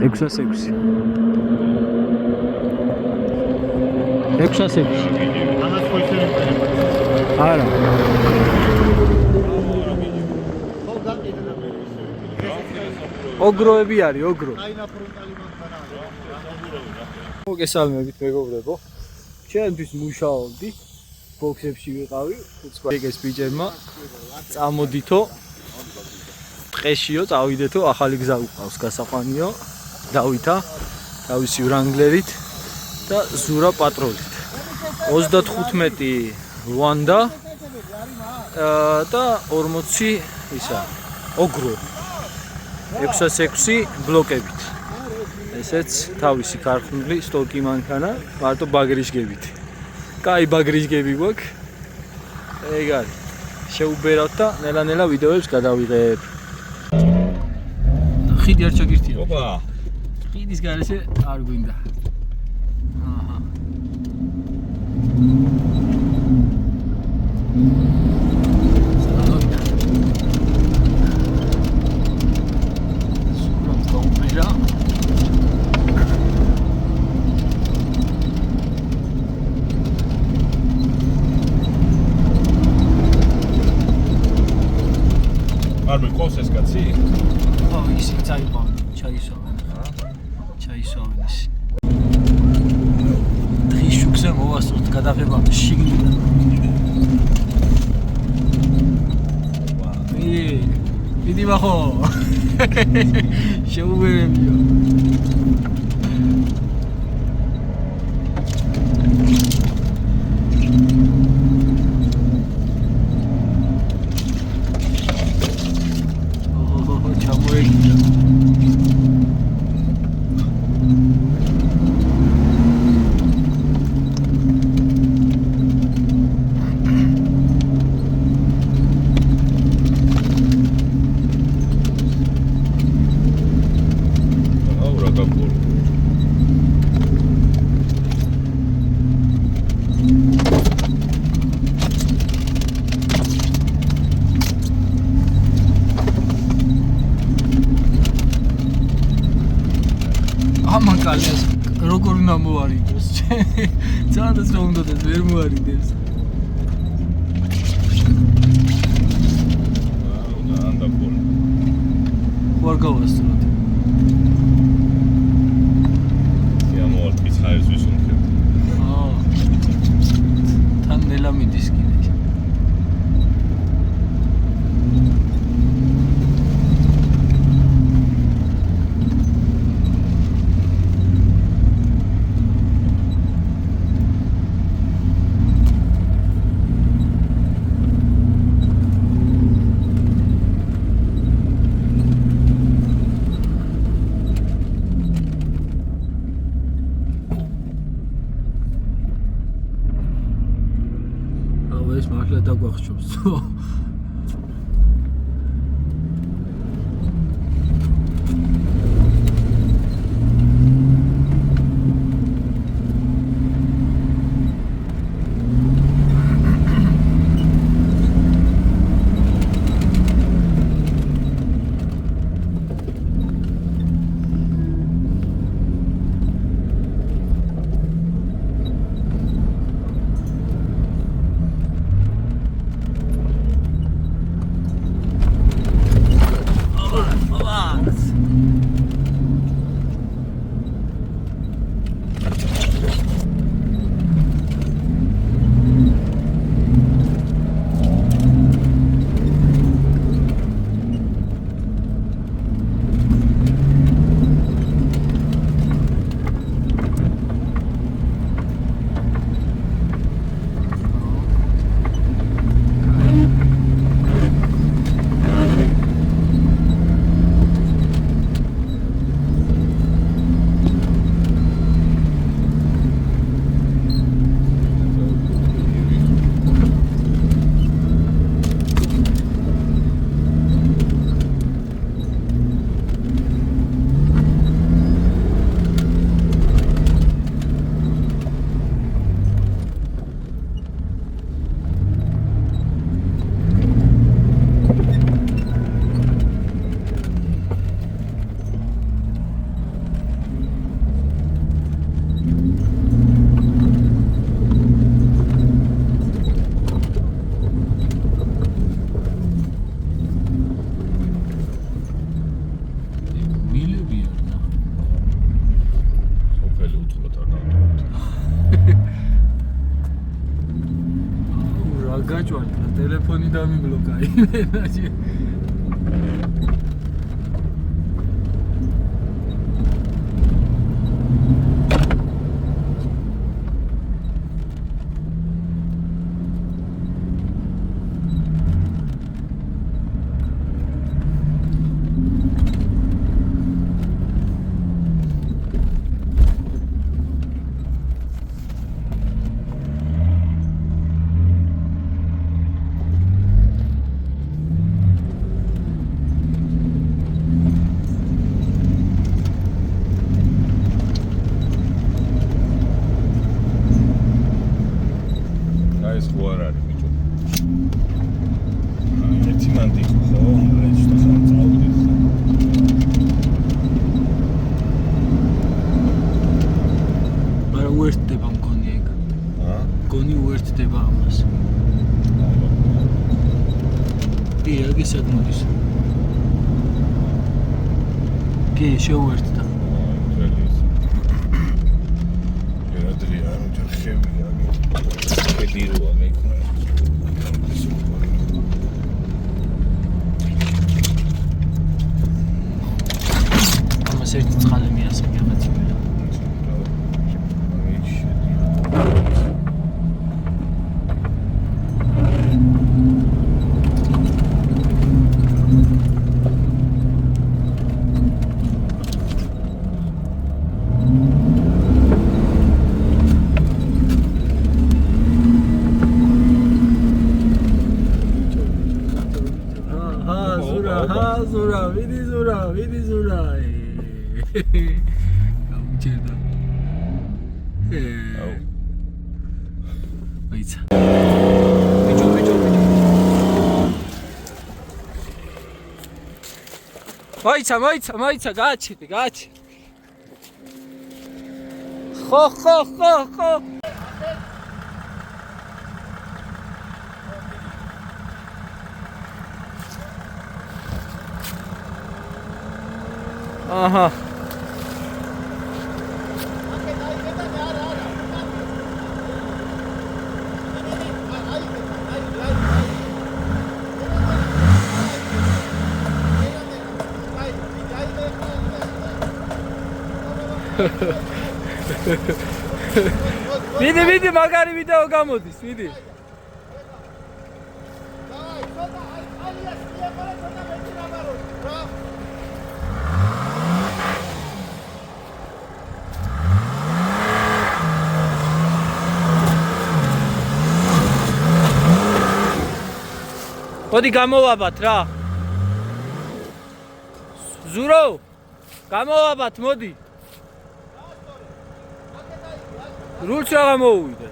606. 606. არა. ოგროები არის, ოგრო. მოგესალმებით მეგობრებო. ჩემთვის მუშაობდი. ბოქსებში ვიყავი, ხუთს ბიჭებმა. წამოდითო. ტყეშიო, წავიდეთო, ახალი გზა უყავს გასაყვანიო. დავითა თავისი ვრანგლერით და ზურა პატროლით. 35 ლუანდა და 40 ისა ოგრო. 606 ბლოკებით. ესეც თავისი ქარხნული სტოკი მანქანა, მარტო ბაგრიჟგებით. კაი ბაგრიჟგები გვაქვს. ეგ არის. შეუბერავთ და ნელა-ნელა ვიდეოებს გადავიღებ. ხიდი არ ჩაგირთია. ოპა. ხიდის გარეშე არ გვინდა. აჰა. Armin, qos ეს კაცი? ხო, ისი წაიყვან, ჩაისვავენ. ჩაისვავენ ის. დღის შუქზე მოვასწროთ გადაღება შიგნიდან. დიდი მახო. შეუბერებიო. ამაკალეს როგორ უნდა მოარიდოს ცადაც რომ უნდა ვერ მოარიდეს ვარ გავასწროთ ამოარ პიცხაებს ვისუნთქებ თან ნელა მიდის კიდე ეს მართლა დაგვახშობს. გაჭვალა ტელეფონი დამიბლოკა იმენაჭი ეს ხო არ არის ბიჭო. ერთი მანდი ხო, ეს და სამ წავდით. მაგრამ უერთდება მგონი ეგ. მგონი უერთდება ამას. ეგ ისეთ მოდის. კი, შეუერთდა. Adriano, già che dirò, ecco. Ama serti tıkalım ya sen yamaçı böyle. ვიდი ზურა. გამჭირდა. აიცა. ბიჭო. მაიცა, გააჩერდი. ხო. Aha. Vidi magari video გამოდის, vidi. მოდი გამოვაბათ რა. ზურო, გამოვაბათ, მოდი. რულს რა გამოუვიდა.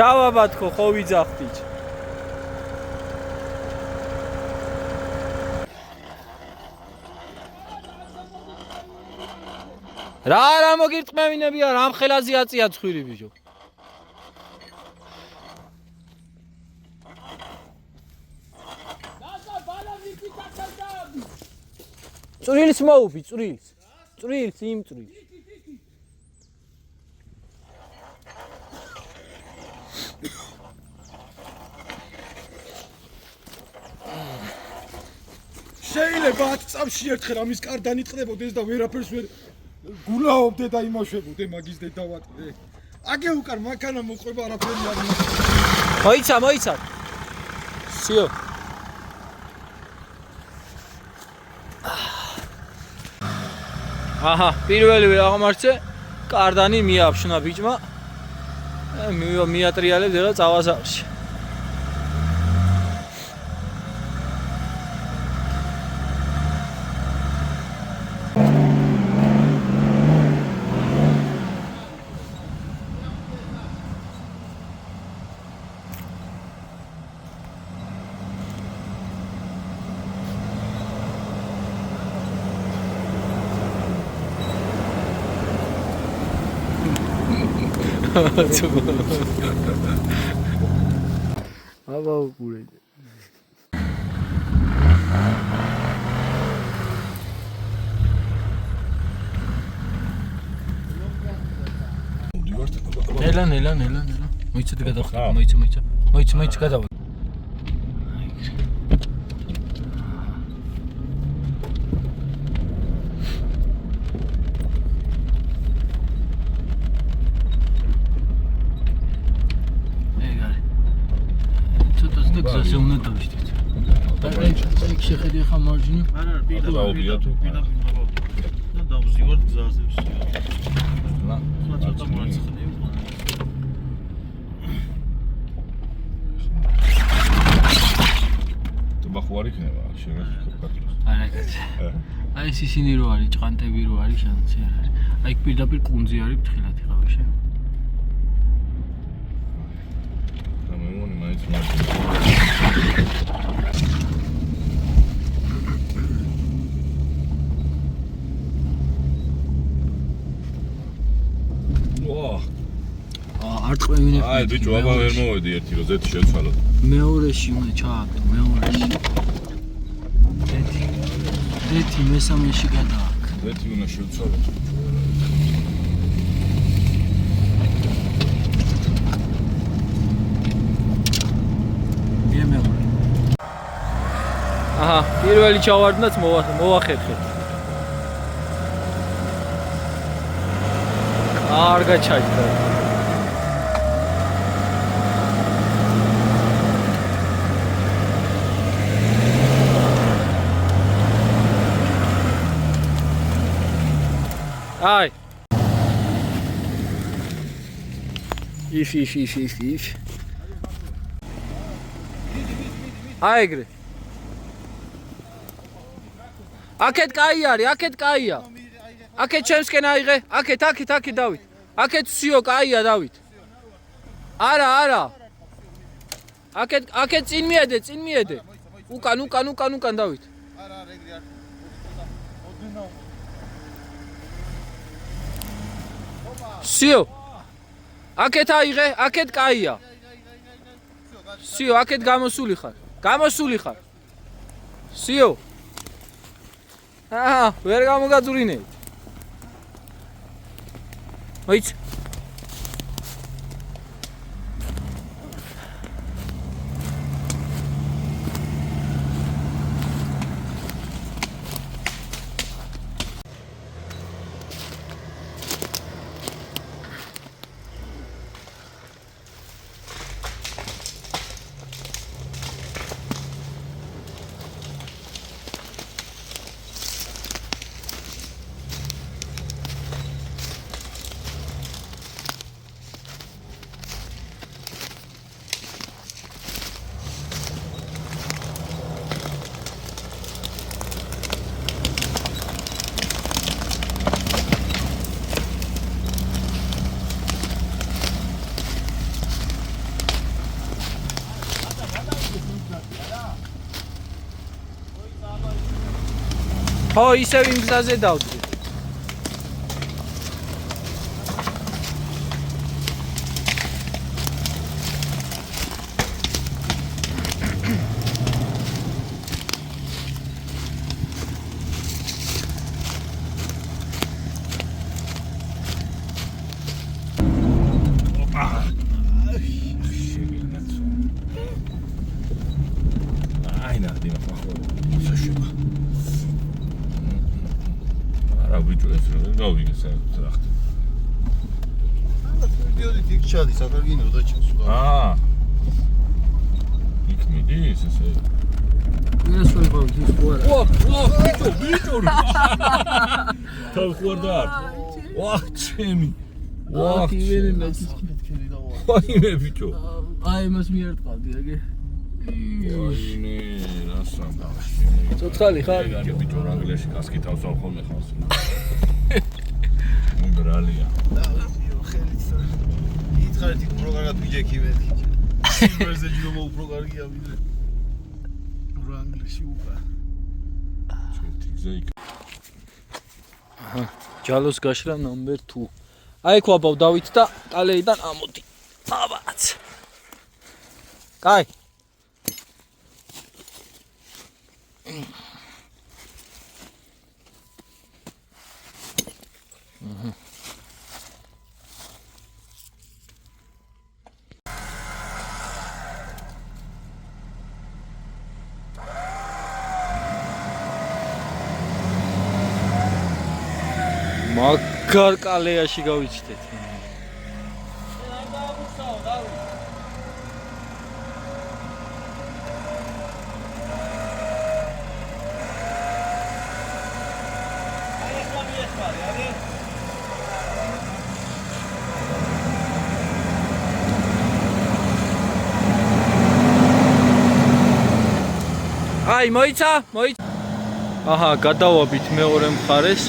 ჩავაბათ ხო ვიძახდით. რა მოგირწმევინებია, რამ ხელაზე აწია ცხვირი ბიჭო. წვრილს მოუფი, წვრილს იმ წვრილს. შეიძლება 10 წამში ერთხელ ამის კარდანი წდებოდეს და ვერაფერს ვერ გულაობდე და იმოშვებოდე მაგის დედავატე. აგე უკან მანქანა მოყვება არაფერი არ მოიცა. სიო. აჰა, პირველივე აღმარჩე კარდანი მიაფშნა ბიჭმა. მიატრიალებ და წავასავში. აბა უყურე. ნელა. მოიცა გადავხტა, მოიცა გადავა. გზაზე უნდა დავშტეთ. აი შეხედე ხა მარჯვნივ. არა, პირდაპირ და დავზივართ გზაზე. ლა, ცოტა მარცხნივ. თუ ბახوارი იქნება, შემეცხვაფათლოს. არა კაცი. აი ეს ისინი რო არის, ჭყანტები რო არის, შანსი არ არის. აი პირდაპირ კუნძი არის, ფრთხილად იყავი შე. და მე მგონი მაინც მარჯვნივ. არ ტყვევინებ. აი ბიჭო, აბა ვერ მოვედი ერთი რო ზეთი შევცვალოთ. მეორეში უნდა ჩააგდო, მეორეში. ერთი მესამეში გადააკ. ზეთი უნდა შევცვალოთ. მეორე. აჰა, პირველი ჩავარდნაც მოვახერხეთ. კარგა ჩაჯდა. აი. If. აიგრე. აქეთ კაი არის, აქეთ კაია. აქეთ ჩემსკენ აიღე, აქეთ დავით. აქეთ სიო კაია დავით. არა. აქეთ წინ მიედე. უკან დავით. არა, ეგრე არ. სიო. აქეთ აიღე, აქეთ კაია. სიო, აქეთ გამოსული ხარ. სიო. აჰა, ვერ გამოგაძვრინეთ. მოიცა. ხო, ისევ იმ გზაზე დავდრე. ჩადის, აქ არ გინდა და ჩასულა. აა. იქ მიდის ესე. ვინას ვერ ყავს ის ხო არა? ბიჭო. თავ ხوارდა. ვაჰ, ჩემი. ვაჰ, კივერი მეჩი. ვაიმე ბიჭო. აი მას მიარტყავდი აგე. ვაიმე, რასან დავში. ცოცხალი ხარ? ბიჭო, რანგლეში კასკი თავს არ ხოლმე ხავს. მუბრალია. ხარით უფრო კარგად ვიჯექი მეთქი. სიმბერზე ჯობ უფრო კარგია ვიდრე. რანგლეში უკა. ჩეთიგზე იქ. აჰა, ჯალოს გაშრა ნომბერ 2. აი ქვაბავ დავით და კალეიდან ამოდი. აბაც. კაი. მაგარ კალეაში გავიჩნდეთ. აი მოიცა. აჰა, გადავაბით მეორე მხარეს.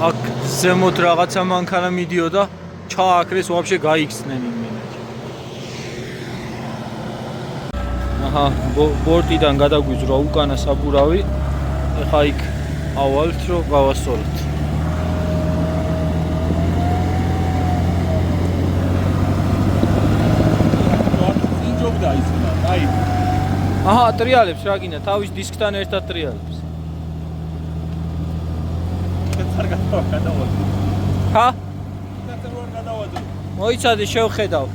აქ ზემოთ რაღაცა მანქანა მიდიოდა, ჩააკრეს ვაფშე გაიქცნენ იმენად. აჰა, ბორტიდან გადაგვიძრა უკანა საბურავი. ეხა იქ ავალთ, რომ გავასწოროთ. ინჯობდა ისინა, აი. აჰა, ტრიალებს რა გინდა, თავის დისკთან ერთად ტრიალებს. ჰა? მოიცადე შევხედავ.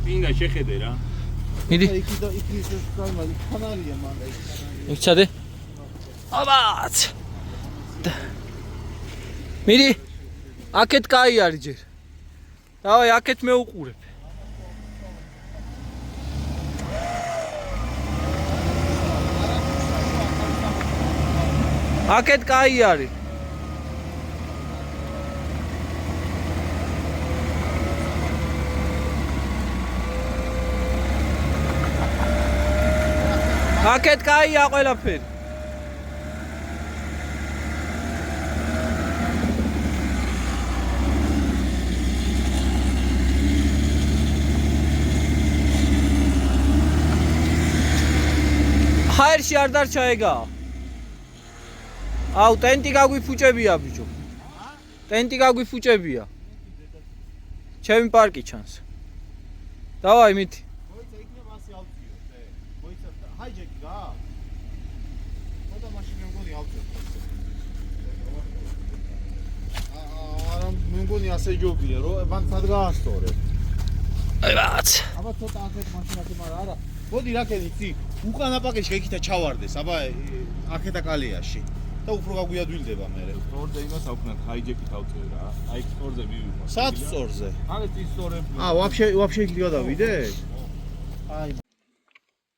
პინდა შეხედე რა. მიდი. იქი და იქ ის კალმალი ხანარია მანდა იქ. მიცადე. აბაც. მიდი. აქეთ კაი არის ჯერ. დავაი, აქეთ მეუყურებ. აქეთ კაი არის. აქეთ კაია ყველაფერი. ჰაერში არ დარჩა ეგა. აუ, ტენტი გაგვიფუჭებია ბიჭო. ტენტი გაგვიფუჭებია. ჩემი პარკი ჩანს. დავაი მითი. მოიცა იქნება ასე ავწიო, მოიცა ჰაიჯეკი რა. ხოდა მაშინ მე მგონი ავწიო. არა, მე მგონი ასე ჯობია, რომ მან სად გაასწორე. რაღაც. აბა ცოტა ახეთ მაშინაკი, მაგრამ არა. მოდი რაკენი იცი, უკანა პაკეში იქითა ჩავარდეს, აბა აქეთა კალიაში. და უფრო გაგვიადვილდება მე. სწორზე იმას აქვთ ჰაიჯეკი თავწევ რა. აი სწორზე მივიღო. სად სწორზე? ამეთ ის სწორები. ვაფშე იქ გადავიდე? აი.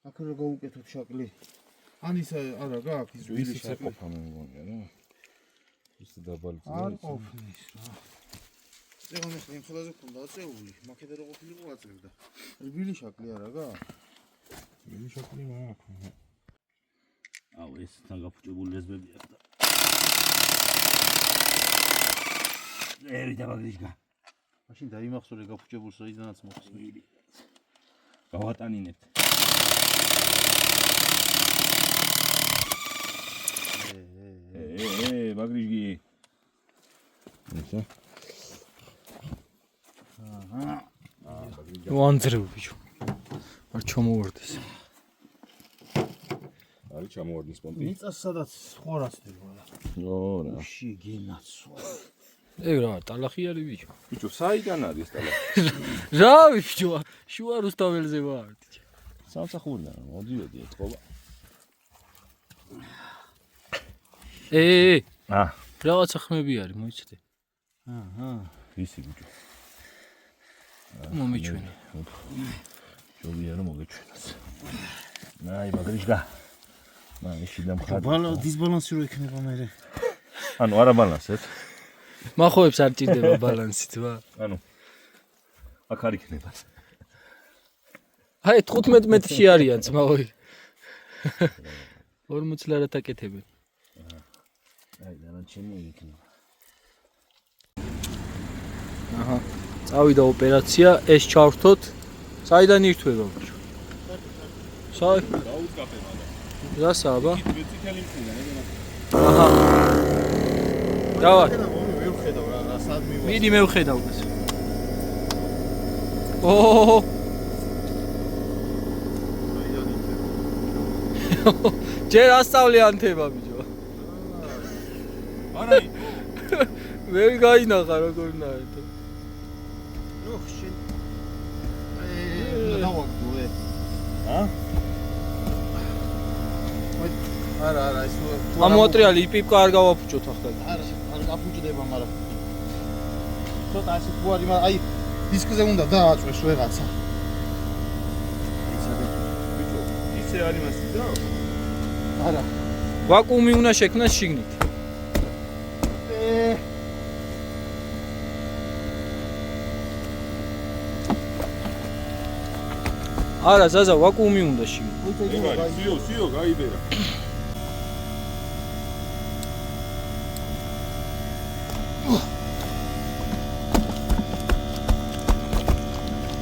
აქ რა გაუკეთოთ შაკლი. ანის არა გააქვს ის ვილი შეყოფა მე მგონია რა. ის დაბალი არ ყოფნის რა. წეგონე ხლი მხოლოდ ქონდა აწეული, მაკედე რო ყოფილიყო აწევდა. ვილი შაკლი არა გააქვს? ვილი შეყოფი მაქვს. აუ ეს თან გაფუჭებული ლეზბები აქვს და დავაგრიშგა. მაშინ დაიმახსოვრე გაფუჭებულს რაიდანაც მოხსნილი. გავატანინებთ. ბაგრიჟგი. ისე. ვანძრევ ბიჭო. არ ჩამოვარდეს. არის ჩამოვარდნის პონტი. მიწას სადაც ხორას დებო რა. ო რა. ში გინაცვა. ეგ რა, ტალახი არის ბიჭო. ბიჭო, საიდან არის ტალახი? რა ბიჭო, შუა რუსთაველზე ვარ. სამსახურიდან მოდიოდი ეთყობა. რაღაცა ხმები არის, მოიცადე. აჰა. ისი ბიჭო. მომიჩვენე. ჯობია რომ მოგეჩვენოს. ნაი ბაგრიჟგა. მან ისიდან მხარ. ბალანს დისბალანსი რო იქნება მე. ანუ არა ბალანსეთ. მახოებს არ ჭირდება ბალანსით, ვა. ანუ აქ არ იქნება. აი 15 მეტრში არიან ძმაოი. 40 ლარად აკეთებენ. აი დანარჩენი იქნება. აჰა. წავიდა ოპერაცია, ეს ჩავრთოთ. საიდან ირთვება ბიჭო? საი? დაუწკაფე მაგრამ. დასაბა. ვეცითელი მყინა, ნეგენა. აჰა. დავა. ვერ ვხედავ რა სად მივა. მიდი მე ვხედავ მას. ოჰ. ჯერ ასწავლე ანთება ბიჭო. არა ვერ გაინახა როგორ ნაერთო. ნუ შენ დავაგდუე. ა? არა ეს ამოატრიალი იპიპკა არ გავაფუჭოთ ახლა. არ გაფუჭდება მაგრამ ცოტა ასე თუ არის მაგრამ აი დისკზე უნდა დააწვეს ვეღაცა. ისე არის მასი და? არა. ვაკუუმი უნდა შექმნას შიგნით. არა, ზაზა, ვაკუუმი უნდა შიგნით. სიო, გაიბერა.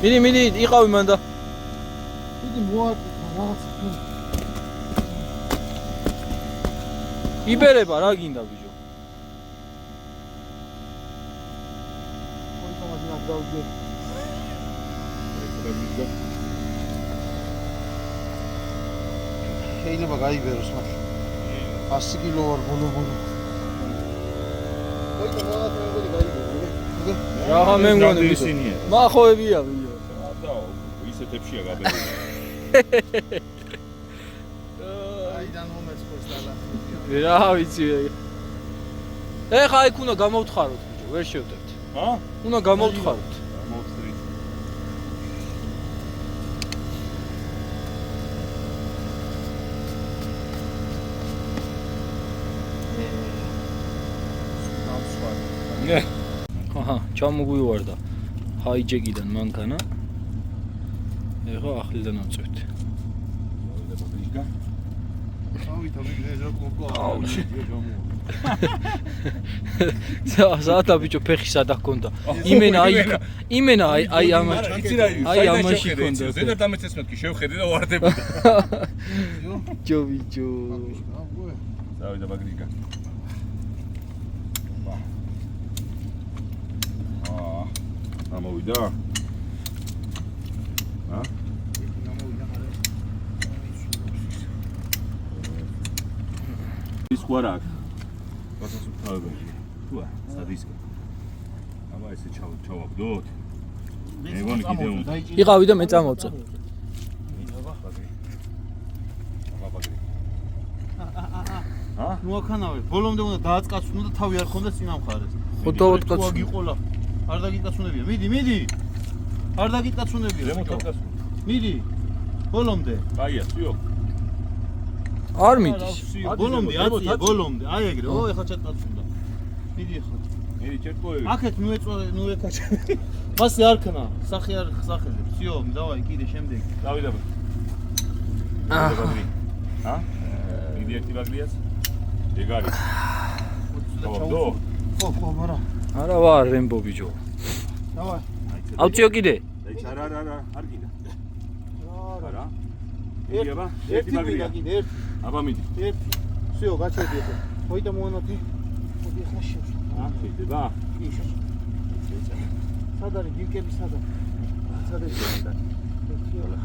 მიდი, იყავი მანდა. იგი მოაწყო რაღაცა. იბერება რა გინდა ბიჭო? შეიძლება გაიბეროს მაშინ. 100 კილო ვარ ბოლო. მოიცა მონათმეველი გაიბერო. რა მე მგონი ბიჭო. მახოებია ბიჭო. დაო, ისეთებშია გაბერილი. აიდან მომეწყოს დალა. რა ვიცი. ეხა იქ უნდა გამოვთხაროთ ბიჭო, ვერ შევდებთ. ჰა? უნდა გამოვთხაროთ. მოვწრით. აჰა, ჩამოგვივარდა ჰაიჯეკიდან მანქანა. ეხა ახლიდან ავწევთ. აუჩი. საადა ბიჭო ფეხი სადა ჰქონდა. იმენა აი ამაში ჰქონდა. ზედა 13 კი შევხედე და ვარდებოდა. ჯო. დავიდა ბაგრიკა. ამოვიდა? ა? ის ყარა აქ. ბასას უთავებაში. თუა, სადისკა. აბა ესე ჩავაგდოთ. მეგონი კიდე უნდა. იყავი და მე წამოვწო. ნუ აქანავე, ბოლომდე უნდა დააწკაცვნო და თავი არ ხონდეს წინა მხარეს. ხუთავად კაცო. გიყოლა. არ დაგიკაცუნებია. მიდი. არ დაგიკაცუნებია. მიდი. ბოლომდე. კაია, სიო. არ მიდის. ბოლომდე, აწია ბოლომდე. აი ეგრე, ეხლა ჩატკაცუნდა. მიდი ეხლა. მიდი ჩერტკოები. აქეთ ნუ ეკაჩა. მასე არ ქნა, სახე არ ხსახელებს. სიო, დავაი კიდე შემდეგ. დავიდა. ბაგრი. ჰა? მიდი ერთი ბაგრიაც. ეგ არის. ხო, მარა. არა ვარ რემბო ბიჭო. დავაი. ავწიო კიდე. არა, არ კიდე. არა. ერთი ბაგრია კიდე, ერთი. აბა მიდი. ერთი. სიო, გაჩერდი ეხლა. მოიდა მონათი. მოდი ეხლა შევსვი. ხდება? ისე. სად არის გილკები სად არის? სად არის გილკები?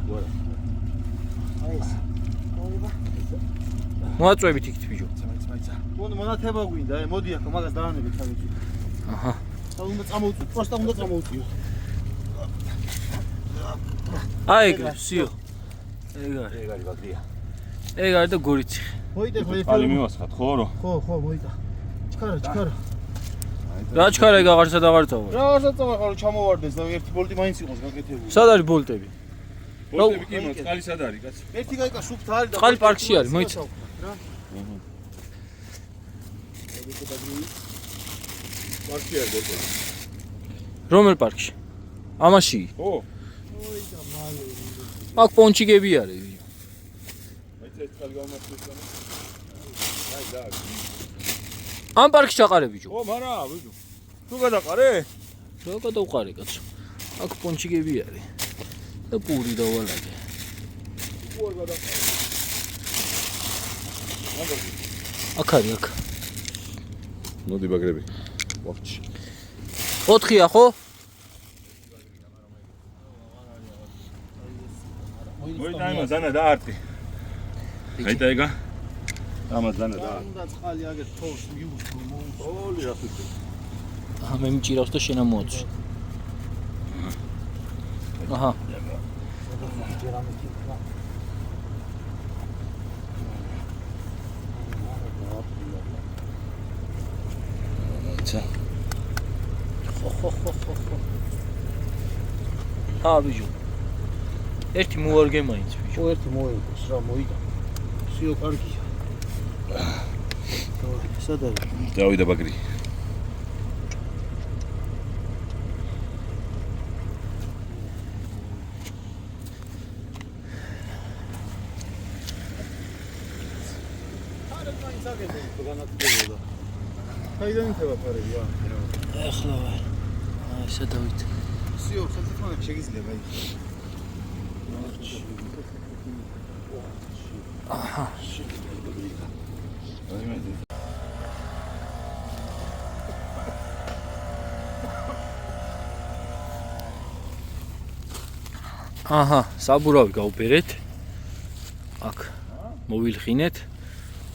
გორა. აი ეს. მოივა. მოაწვევით იქით ბიჭო. მონათება გვინდა, მოდი ახლა მაგას დაანებეთ თავში. აჰა. და უნდა წამოვწუ, პროსტა უნდა წამოვწიო. აი ეგრე, სიო. ეგ არის ბაგრია. ეგ არის და გორიცი. მოიდა ხო ეს. პალი მივასხათ, ხო? ხო, მოიდა. ჩქარა. რა ჩქარა ეგ აღარსა და აღარ წავა. რა აღარსა ხარო ჩამოვარდეს და ერთი ბოლტი მაინც იყოს გაკეთებული. სად არის ბოლტები? ბოლტები კი მოწ, წყალი სად არის, კაცო? ერთი გაიკა სუფთა არის და წყალი პარკში არის, მოიცა. პარკი არ გოწევ. რომელ პარკში? ამაში. ო, აქ პონჩიგები არის. მაინც ეს ხალ გამართეს და აი და. ამ პარკში ჩაყარე ბიჭო. ო, მარა, ბიჭო. თუ გადაყარე? რა გადავყარე კაცო. აქ პონჩიგები არის. და პური დავალაგე. თუ არ გადაყარე. აქ არის აქ. მოდი ბაგრები. ვაფჩი. 4-ია ხო? მოიცა იმას დანა და არტი. აიტა ეგა. ამას დანა და. უნდა წყალი აგერ თორს მიუძღო ოლი ახლა. აჰა მე მიჭირავს და შენ ამოაწვი. აჰა. ცა. ხო. ბიჭო. ერთი მოარგე მაინც ბიჭო. ერთი მოიგოს რა მოიდა სიო კარგია სად არის დავიდა ბაგრი. არა მაინც აგებო განათლებოდა საიდან იქნება ფარები ეხლა ვარ. აი სად დავით. სიო ხელთქმანებს შეგიძლია აი აჰა. აჰა, საბურავი გავბერეთ. აქ მოვილხინეთ.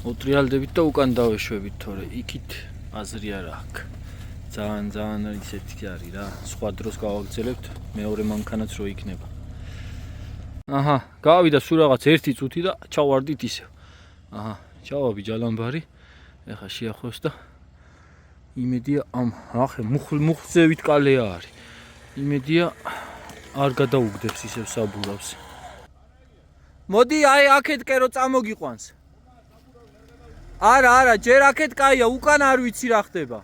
მოტრიალდებით და უკან დავეშვებით, თორე იქით აზრი არა აქვს. ძალიან ისეთი არის რა. სხვა დროს გავაგრძელებთ, მეორე მანქანაც რო იქნება. აჰა, გავავიდა სულ რაღაც 1 წუთი და ჩავარდით ისევ. აჰა, ჩავაბი ჯალამბარი. ეხა შეახვევს და იმედია ამ ახე მუხლზევით კალეა არის. იმედია არ გადაუგდებს ისევ საბურავს. მოდი აი აქეთ კერო წამოგიყვანს. არა, ჯერ აქეთ კაია, უკან არ ვიცი რა ხდება.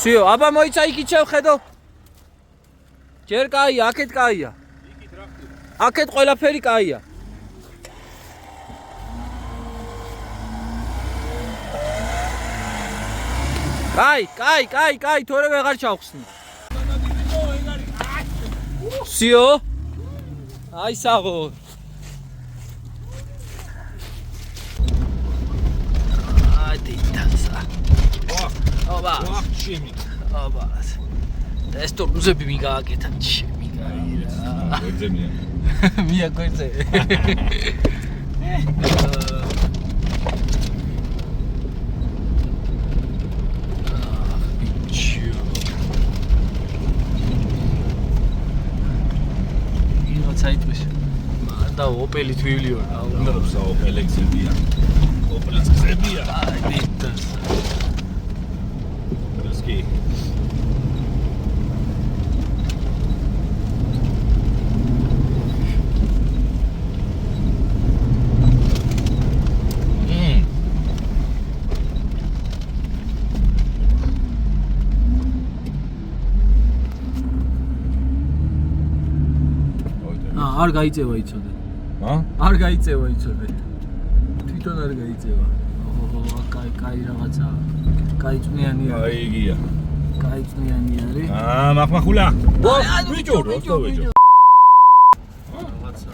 სიო, აბა მოიცა იქით შევხედო. ჯერ კაია, აქეთ კაია. იქით რა ხდება? აქეთ ყველაფერი კაია. კაი, თორე ვეღარ ჩავხსნი. სიო? აი საღო. დიტანსა. აბა. აბა. ეს თორუზები მიგააკეთა ჩემი გაირა. ვერძემია. მია გვერდზე. საიტვის და ოპელი თვილიო რა უნდა ოპელი გზებია. ოპელი გზებია. აი დიტანს. რასკი. არ გაიწევა იცოდე. არ გაიწევა იცოდე. თვითონ არ გაიწევა. ოჰო, კაი რაღაცა. კაი წვნიანი არის. აი იგია. კაი წვნიანი არის. მახმახულა. ბიჭო, როსტო ბიჭო. რაღაცა.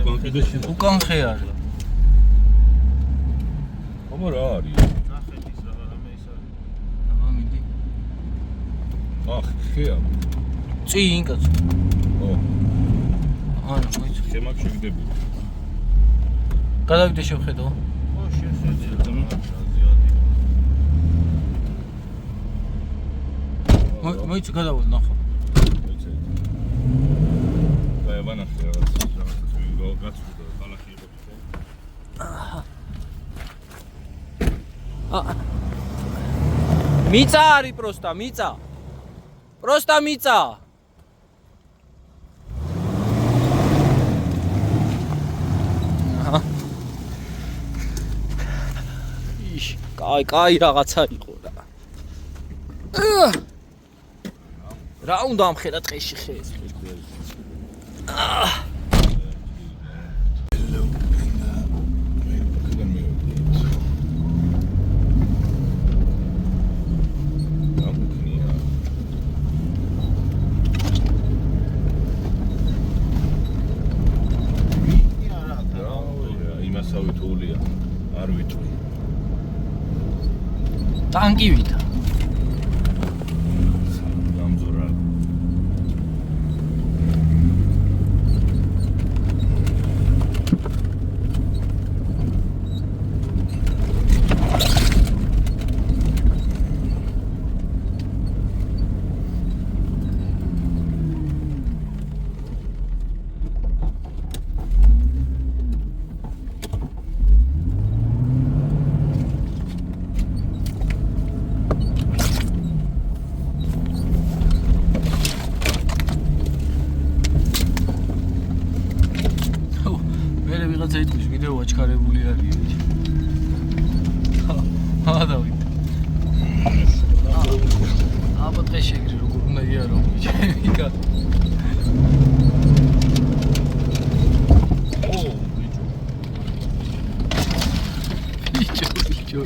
კონკრეტში. უკან ხე არის. აბა რა არის? ნახეთის რა რამე ის არის აბა მიდი. ხეა. წინ კაცო. ო. არა, მოიცა. შემაქ შეგდები. გადავიდე შევხედო. ო შეხედე მოიცა გადავალ ნახო. მოიცა. დაება ნახე რაღაც გაცვიდა ბალახი იყო თქო. მიწა არის პროსტა, მიწა. პროსტა მიწა. აი, კაი რაღაცა იყო რა. რა უნდა ამხედა ტყეში ხეს? ტანკი ვითა. ზეიტყვის ვიდეო აჩქარებული არის. დავით. აბა დღეს შეგრი როგორ უნდა იარო მიჩემიკა. ბიჭო.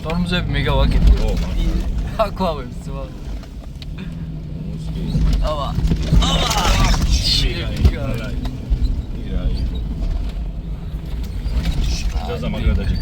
ტორმზები მეგავაკეთე. აკვავებს ძმა. აბა. ჯაზა მაგრადაჭი.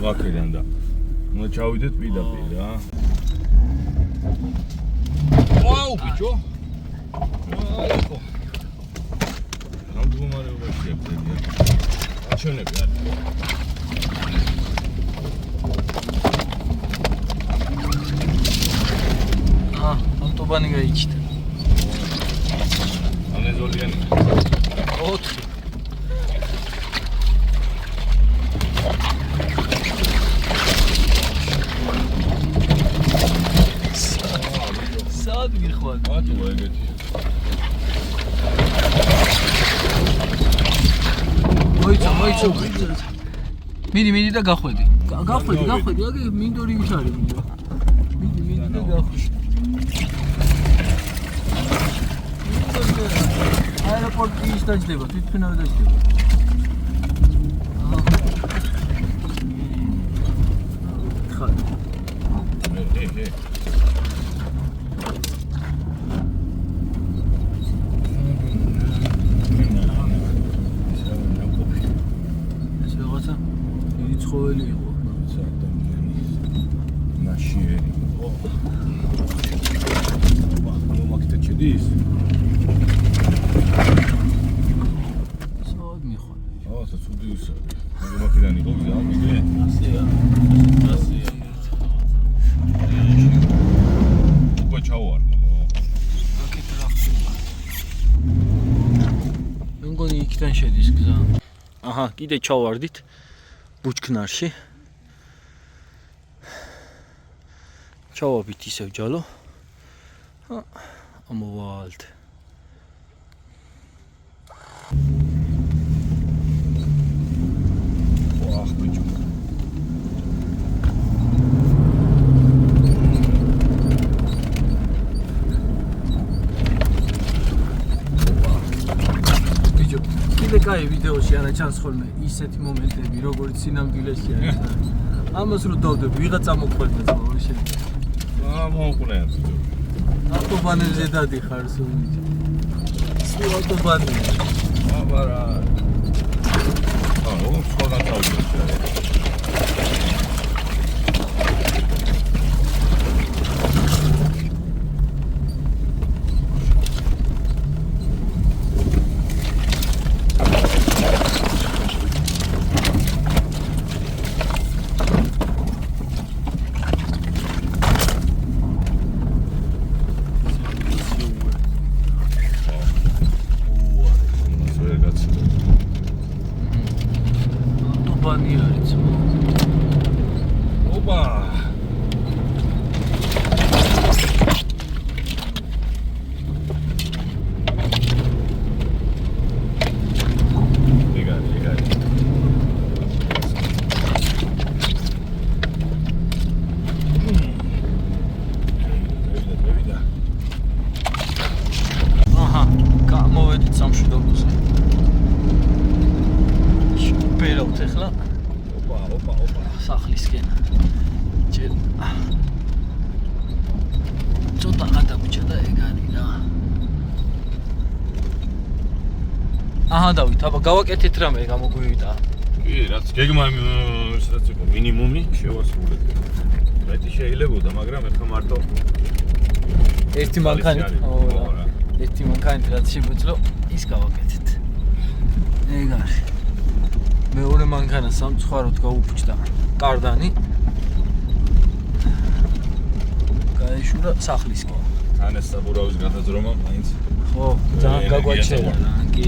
ვაკერან და უნდა ჩავიდეთ პირდაპირ რა. ვაუ ბიჭო. აიქო. ამ მდგომარეობაში აფეთია. აჩვენები არის. ავტობანი გაიჩნდა. ანეზოლიანი. 4 ათო ეგეთი. მოიცო. მიდი და გახვედი. გახვედი. აგე მინდორი ვიშარი. მიდი და გახვედი. აეროპორტი ისტაჯდება, თვითმფრინავი დაჯდება. ხარ. ცხოველი იყო. ნაშიერი. მომაკეთე ჩედის. სად მიხვალე. ცუდი ისაა. მომაკედანი იყო გზა მიგე. ასია. უკვე ჩავარდი. აკეთ რა ხდება. მე მგონი იქიდან შედის გზა. აჰა, კიდე ჩავარდით. ბუჩქნარში ჩავაბით ისევ ჯალო. ამოვალთ. ვახ ბიჭო. კიდე კაი ვიდეოში არა ჩანს ხოლმე ისეთი მომენტები, როგორც სინამდვილეში არის. ამას რო დავდებ, ვიღაცა მოყვება ძმაო შეიძლება. მოუყურე. ავტობანებზე დადიხარ სულ. ავტობანზე. აბარა. ანუ სხვა თავი. ტუბანი არის. ოპა. აჰა, გამოვედით სამშვიდობოზე. შუბერავთ ახლა ოპა. სახლისკენ. ჯერ ცოტა გადაგვიჭა და ეგ არის რა. აჰა, დავით, აბა გავაკეთეთ რამე გამოგვივიდა. კი, რაც გეგმა სადაც იყო მინიმუმი შევასრულეთ. მეტი შეიძლებოდა, მაგრამ ეხლა მარტო ერთი მანქანით. ერთი მანქანით რაც შეგვეძლო, ის გავაკეთეთ. ეგ არის. მეორე მანქანა სამწუხაროდ გაუფუჭდა კარდანი. გაეშურა სახლისკენ. თან ეს საბურავის გადაძრომა მაინც ხო, ძალიან გაგვაჩერა რა, კი.